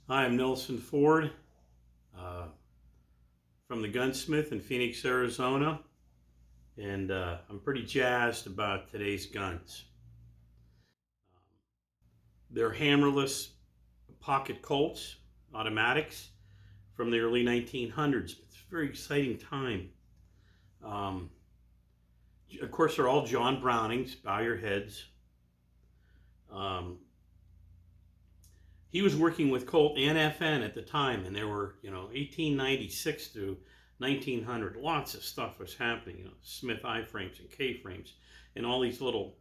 Hi, I'm Nelson Ford uh, from the Gunsmith in Phoenix, Arizona, and I'm pretty jazzed about today's guns. They're hammerless pocket Colts, automatics from the early 1900s. It's a very exciting time. Um, of course, they're all John Brownings, bow your heads. Um, he was working with Colt and FN at the time, and there were, 1896 through 1900. Lots of stuff was happening. Smith I frames and K frames, and all these little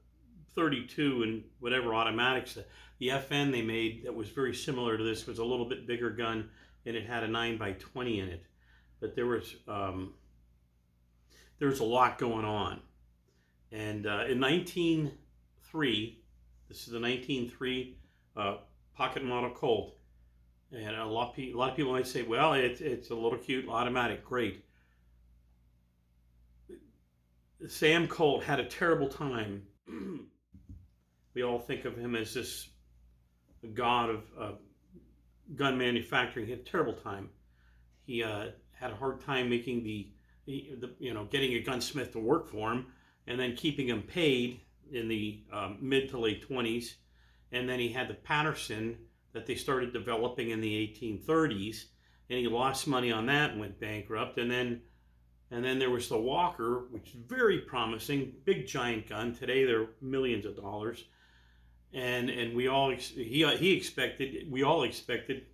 32 and whatever automatics. The FN they made that was very similar to this was a little bit bigger gun, and it had a 9x20 in it. But there was a lot going on, and in 1903, this is the 1903 pocket model Colt. And a lot of people might say, well, it's a little cute automatic. Great. Sam Colt had a terrible time. We all think of him as this god of gun manufacturing. He had a terrible time. He had a hard time making getting a gunsmith to work for him, and then keeping him paid in the mid to late 20s. And then he had the Patterson that they started developing in the 1830s, and he lost money on that and went bankrupt. And then there was the Walker, which is very promising, big giant gun. Today they're millions of dollars, and we all he expected, we all expected.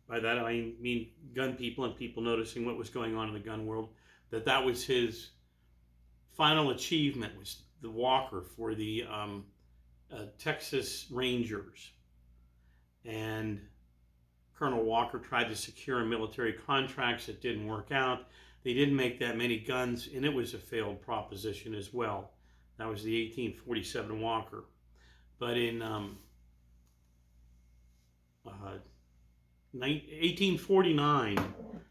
By that I mean gun people and people noticing what was going on in the gun world, that was his final achievement, was the Walker for the Texas Rangers. And Colonel Walker tried to secure military contracts. It didn't work out. They didn't make that many guns, and it was a failed proposition as well. That was the 1847 Walker. But in 1849,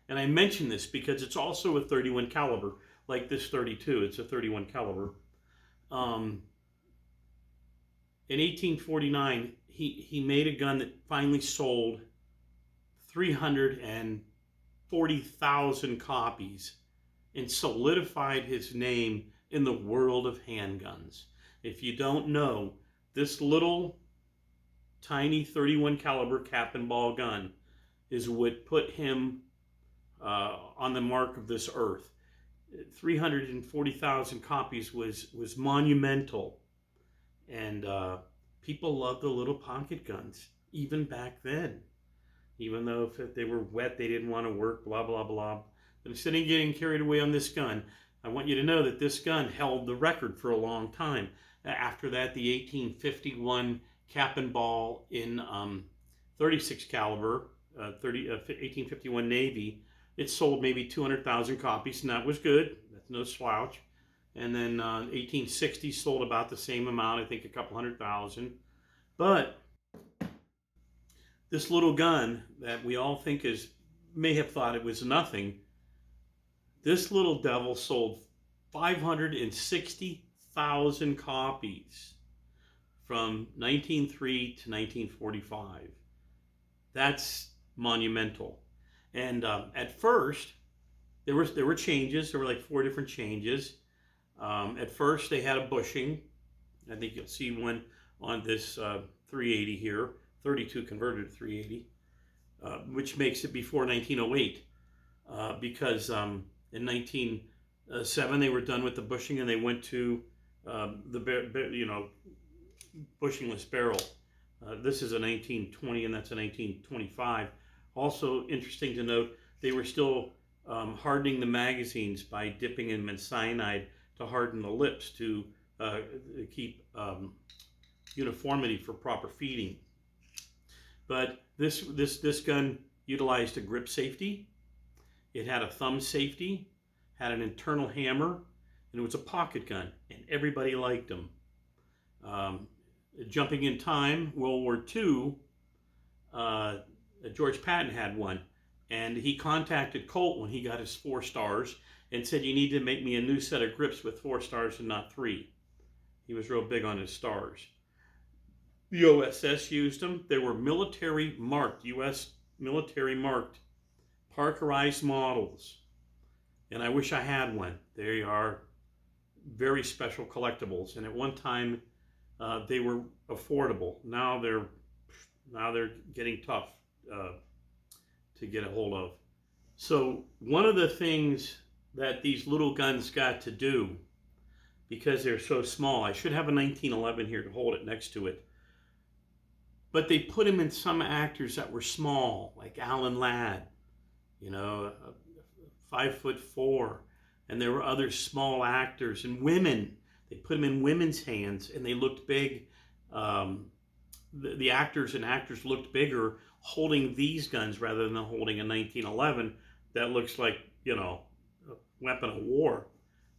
and I mention this because it's also a 31 caliber, like this 32. It's a 31 caliber. In 1849, he made a gun that finally sold 340,000 copies and solidified his name in the world of handguns. If you don't know, this little tiny 31 caliber cap and ball gun is what put him on the mark of this earth. 340,000 copies was monumental. And people loved the little pocket guns, even back then. Even though if they were wet, they didn't want to work, blah, blah, blah. But instead of getting carried away on this gun, I want you to know that this gun held the record for a long time. After that, the 1851 cap and ball in 36 caliber, 1851 Navy, it sold maybe 200,000 copies, and that was good. That's no slouch. And then 1860 sold about the same amount, I think a couple 100,000. But this little gun that we all think may have thought it was nothing, this little devil sold 560,000 copies from 1903 to 1945. That's monumental. And at first, there were changes. There were like 4 different changes. At first, they had a bushing. I think you'll see one on this 380 here, 32 converted to 380, which makes it before 1908, because in 1907 they were done with the bushing and they went to the bushingless barrel. This is a 1920 and that's a 1925. Also interesting to note, they were still hardening the magazines by dipping them in cyanide to harden the lips to keep uniformity for proper feeding. But this gun utilized a grip safety. It had a thumb safety, had an internal hammer, and it was a pocket gun, and everybody liked them. Jumping in time, World War II, George Patton had one, and he contacted Colt when he got his 4 stars and said, you need to make me a new set of grips with 4 stars and not 3. He was real big on his stars. The OSS used them. They were military marked, U.S. military marked Parkerized models, and I wish I had one. They are very special collectibles, and at one time they were affordable. Now they're getting tough to get a hold of. So one of the things that these little guns got to do, because they're so small, I should have a 1911 here to hold it next to it, but they put them in some actors that were small, like Alan Ladd, 5'4", and there were other small actors and women. They put them in women's hands, and they looked big. The actors and actors looked bigger holding these guns rather than holding a 1911 that looks like, a weapon of war.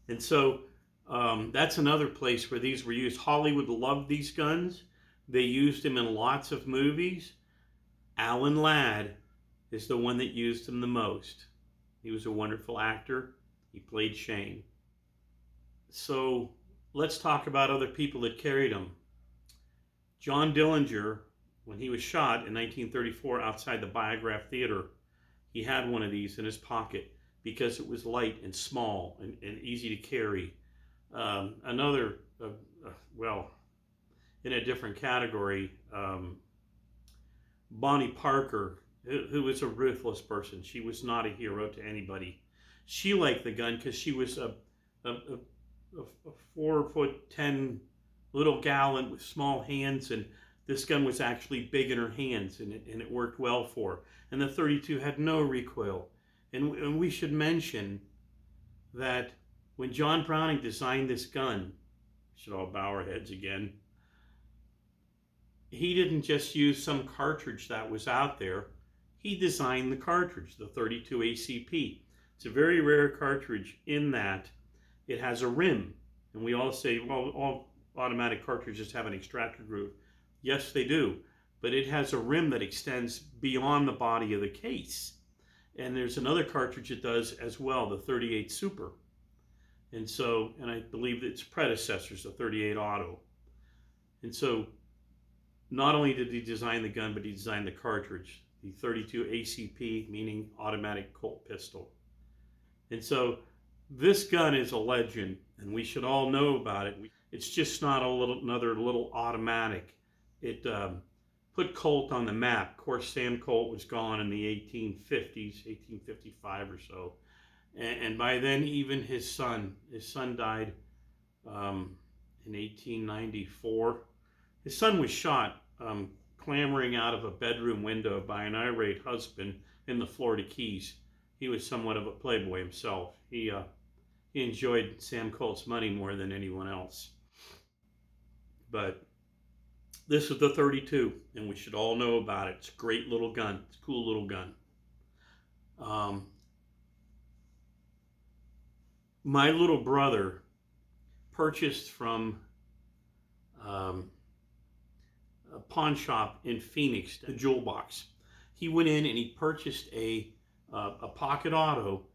And so that's another place where these were used. Hollywood loved these guns. They used them in lots of movies. Alan Ladd is the one that used them the most. He was a wonderful actor. He played Shane. So let's talk about other people that carried them. John Dillinger, when he was shot in 1934 outside the Biograph Theater, he had one of these in his pocket because it was light and small and easy to carry. Another, in a different category, Bonnie Parker, who was a ruthless person. She was not a hero to anybody. She liked the gun because she was a 4'10" little gal with small hands, and this gun was actually big in her hands, and it worked well for her. And the 32 had no recoil. And we should mention that when John Browning designed this gun, we should all bow our heads again, he didn't just use some cartridge that was out there. He designed the cartridge, the 32 ACP. It's a very rare cartridge in that it has a rim. And we all say, well, all automatic cartridges have an extractor groove. Yes, they do. But it has a rim that extends beyond the body of the case. And there's another cartridge that does as well, the 38 Super. And I believe its predecessors, the 38 Auto. And so not only did he design the gun, but he designed the cartridge, the 32 ACP, meaning automatic Colt pistol. And so this gun is a legend, and we should all know about it. It's just not another little automatic. It put Colt on the map. Of course, Sam Colt was gone in the 1850s, 1855 or so. And by then, even his son died in 1894. His son was shot clambering out of a bedroom window by an irate husband in the Florida Keys. He was somewhat of a playboy himself. He enjoyed Sam Colt's money more than anyone else. But this is the 32, and we should all know about it. It's a great little gun. It's a cool little gun. My little brother purchased from a pawn shop in Phoenix, a jewel box. He went in and he purchased a pocket auto,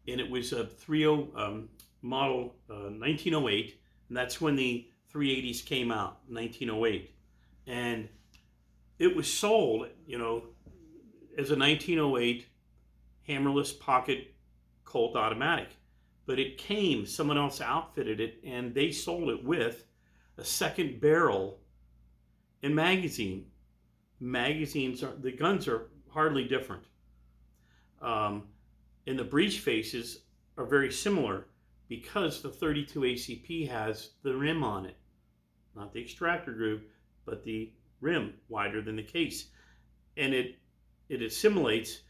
and it was a 30 model 1908, and that's when the 380s came out, 1908. And it was sold, as a 1908 hammerless pocket Colt automatic. But it came, someone else outfitted it, and they sold it with a second barrel and magazine. The guns are hardly different. And the breech faces are very similar because the 32 ACP has the rim on it. Not the extractor groove, but the rim wider than the case. And it assimilates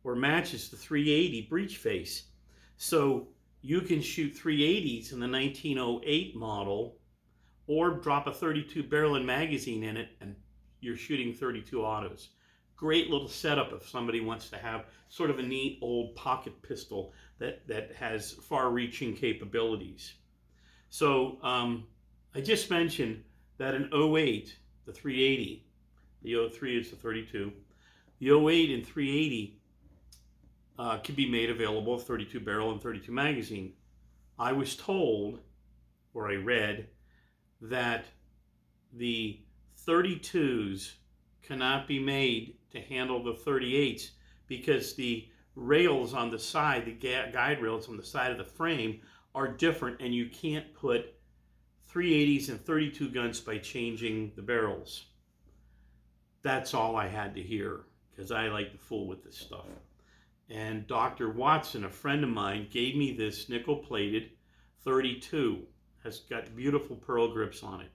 or matches the 380 breech face. So you can shoot 380s in the 1908 model or drop a 32 barrel and magazine in it, and you're shooting 32 autos. Great little setup if somebody wants to have sort of a neat old pocket pistol that has far-reaching capabilities. So I just mentioned that in 08, the 380, the 03 is the 32, the 08 and 380 can be made available, 32 barrel and 32 magazine. I was told, or I read, that the 32s cannot be made to handle the 38s because the rails on the side, the guide rails on the side of the frame are different, and you can't put 380s and 32 guns by changing the barrels. That's all I had to hear because I like to fool with this stuff. And Dr. Watson, a friend of mine, gave me this nickel-plated 32. Has got beautiful pearl grips on it.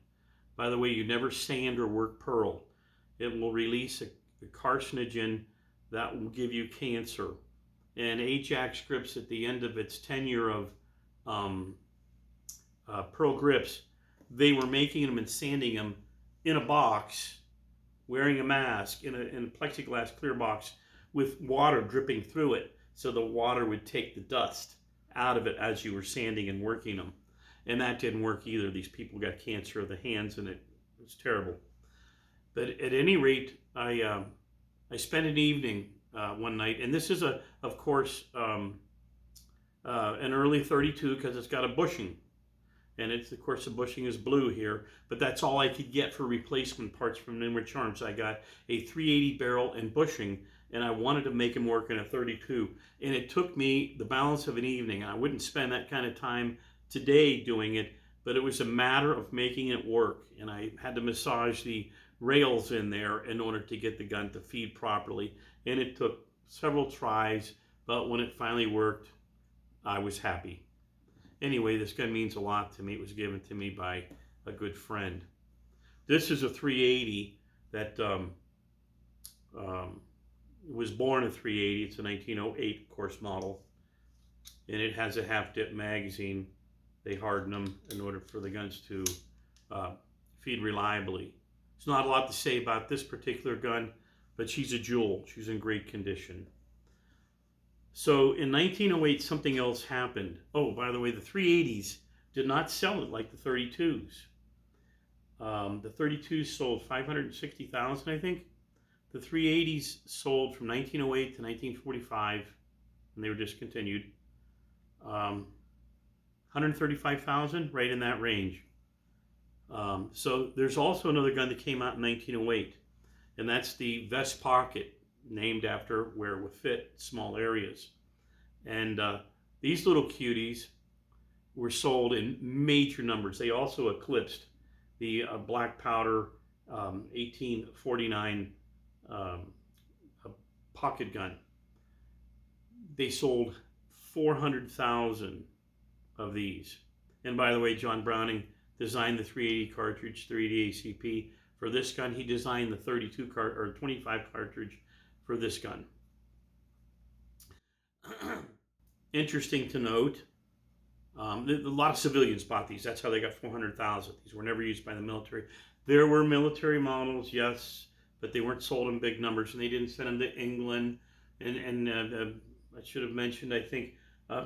By the way, you never sand or work pearl. It will release a carcinogen that will give you cancer. And Ajax grips at the end of its tenure of pearl grips, they were making them and sanding them in a box, wearing a mask in a plexiglass clear box with water dripping through it, so the water would take the dust out of it as you were sanding and working them. And that didn't work either. These people got cancer of the hands, and it was terrible. But at any rate, I spent an evening one night, and this is of course, an early 32 because it's got a bushing. And it's, of course, the bushing is blue here, but that's all I could get for replacement parts from Nimrich Arms. I got a 380 barrel and bushing, and I wanted to make them work in a 32. And it took me the balance of an evening, and I wouldn't spend that kind of time today doing it, but it was a matter of making it work. And I had to massage the rails in there in order to get the gun to feed properly. And it took several tries, but when it finally worked, I was happy. Anyway, this gun means a lot to me. It was given to me by a good friend. This is a 380 that was born a 380. It's a 1908, of course, model. And it has a half-dip magazine. They harden them in order for the guns to feed reliably. There's not a lot to say about this particular gun, but she's a jewel. She's in great condition. So in 1908, something else happened. Oh, by the way, the 380s did not sell it like the 32s. The 32s sold 560,000, I think. The 380s sold from 1908 to 1945, and they were discontinued. 135,000, right in that range. So there's also another gun that came out in 1908, and that's the vest pocket, named after where it would fit small areas. And these little cuties were sold in major numbers. They also eclipsed the black powder 1849 pocket gun. They sold 400,000 of these. And by the way, John Browning designed the 380 cartridge, 380 ACP. For this gun, he designed the 32 or 25 cartridge for this gun. Interesting to note, a lot of civilians bought these. That's how they got 400,000. These were never used by the military. There were military models, yes, but they weren't sold in big numbers, and they didn't send them to England. And I should have mentioned, I think,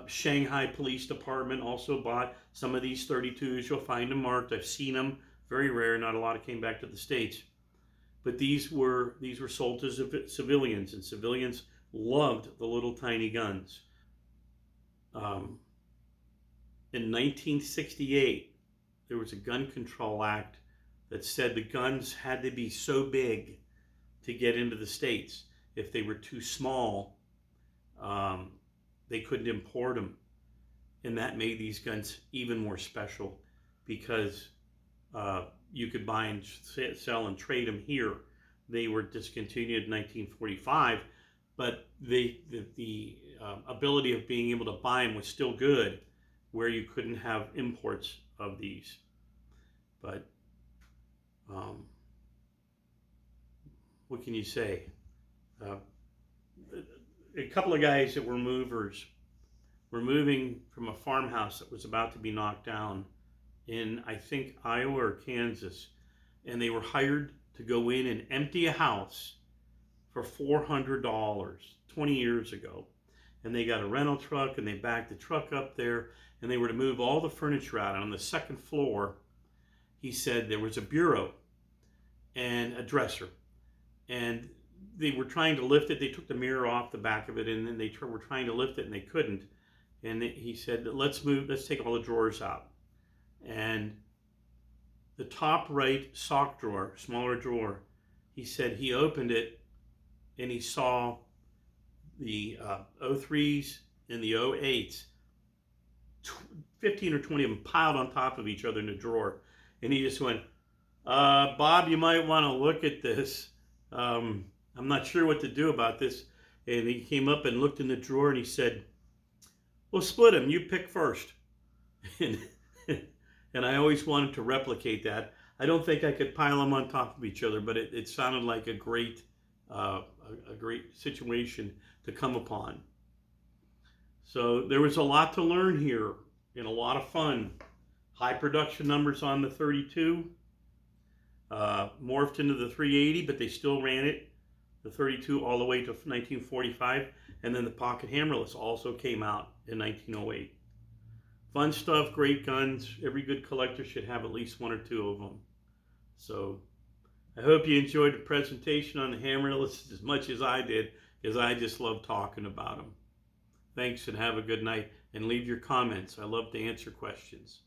Shanghai Police Department also bought some of these 32s. You'll find them marked. I've seen them. Very rare. Not a lot came back to the States. But these were sold to civilians, and civilians loved the little tiny guns. In 1968, there was a gun control act that said the guns had to be so big to get into the States. If they were too small, they couldn't import them. And that made these guns even more special because you could buy and sell and trade them here. They were discontinued in 1945, but the ability of being able to buy them was still good, where you couldn't have imports of these. But what can you say? A couple of guys that were movers were moving from a farmhouse that was about to be knocked down in, I think, Iowa or Kansas, and they were hired to go in and empty a house for $400 20 years ago. And they got a rental truck, and they backed the truck up there, and they were to move all the furniture out. And on the second floor, he said there was a bureau and a dresser, and they were trying to lift it. They took the mirror off the back of it, and then they were trying to lift it, and they couldn't. And he said, let's take all the drawers out. And the top right sock drawer, smaller drawer, he said he opened it, and he saw the 03s and the 08s, 15 or 20 of them piled on top of each other in a drawer. And he just went, Bob, you might want to look at this. I'm not sure what to do about this. And he came up and looked in the drawer and he said, well, split them. You pick first. And, and I always wanted to replicate that. I don't think I could pile them on top of each other, but it sounded like a great situation to come upon. So there was a lot to learn here and a lot of fun. High production numbers on the 32. Morphed into the 380, but they still ran it, the 32, all the way to 1945. And then the pocket hammerless also came out in 1908. Fun stuff, great guns. Every good collector should have at least one or two of them. So I hope you enjoyed the presentation on the hammerless as much as I did, because I just love talking about them. Thanks and have a good night, and leave your comments. I love to answer questions.